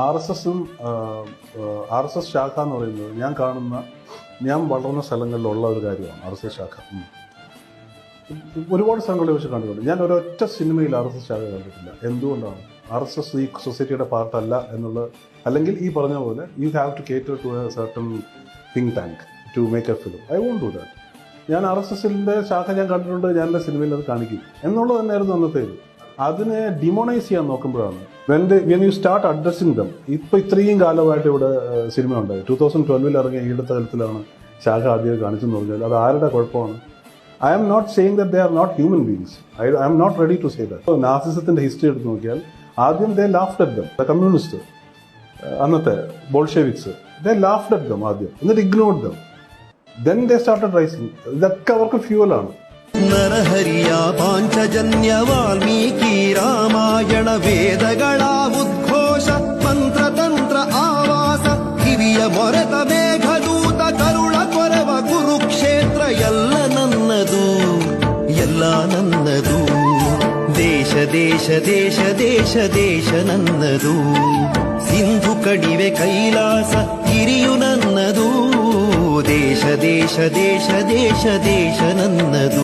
R S S ശാഖ എന്ന് പറയുന്നത് ഞാൻ വളർന്ന സ്ഥലങ്ങളിലുള്ള ഒരു കാര്യമാണ്. ആർ എസ് എസ് ശാഖ ഒരുപാട് സ്ഥലങ്ങളിൽ വെച്ച് കണ്ടിട്ടുണ്ട്. ഞാൻ ഒരൊറ്റ സിനിമയിൽ ആർ എസ് എസ് ശാഖ കണ്ടിട്ടില്ല. എന്തുകൊണ്ടാണ്? ആർ എസ് എസ് ഈ സൊസൈറ്റിയുടെ പാർട്ടല്ല എന്നുള്ള, അല്ലെങ്കിൽ ഈ പറഞ്ഞ പോലെ you have to cater to a certain think tank to make a film. I won't do that. ഞാൻ ആർ എസ് എസിൻ്റെ ശാഖ ഞാൻ കണ്ടിട്ടുണ്ട്, ഞാൻ എൻ്റെ സിനിമയിൽ അത് കാണിക്കും എന്നുള്ളത് തന്നെയായിരുന്നു അന്നത്തെ ഇത്. അതിനെ ഡിമോണൈസ് ചെയ്യാൻ നോക്കുമ്പോഴാണ് when you start addressing dum. ഇപ്പോൾ ഇത്രയും കാലമായിട്ട് ഇവിടെ സിനിമ ഉണ്ടായി. 2012 ഇറങ്ങിയ ഈടത്തെ തലത്തിലാണ് ശാഖ ആദ്യം കാണിച്ചെന്ന് പറഞ്ഞാൽ അത് ആരുടെ കുഴപ്പമാണ്? I am not saying that they are not human beings. I am not ready to say that. നാസിസത്തിന്റെ ഹിസ്റ്ററി എടുത്ത് നോക്കിയാൽ ആദ്യം they laughed at them. Communist, അന്നത്തെ Bolsheviks, they laughed at them ആദ്യം, എന്നിട്ട് ignored them. Then they started rising. ഇതൊക്കെ അവർക്ക് ഫ്യൂവലാണ്. നരഹരിയ പാഞ്ചജന്യ വാൽമീകി രാമായണ വേദಗಳ ഉദ്ഘോഷ ಮಂತ್ರತಂತ್ರ ಆವಾಸ ಕಿವಿಯ ಮೊರೆತ ಮೇಘದೂತ ಕರುಳ ಕೊರವ ಕುರುಕ್ಷೇತ್ರ ಎಲ್ಲ ನನ್ನದು ದೇಶ ದೇಶ ದೇಶ ದೇಶ ದೇಶ ನನ್ನದು ಸಿಂಧು ಕಣಿವೆ ಕೈಲಾಸ ಗಿರಿಯು ನನ್ನದು ದೇಶ ದೇಶ ದೇಶ ದೇಶ ದೇಶ ನನ್ನದು.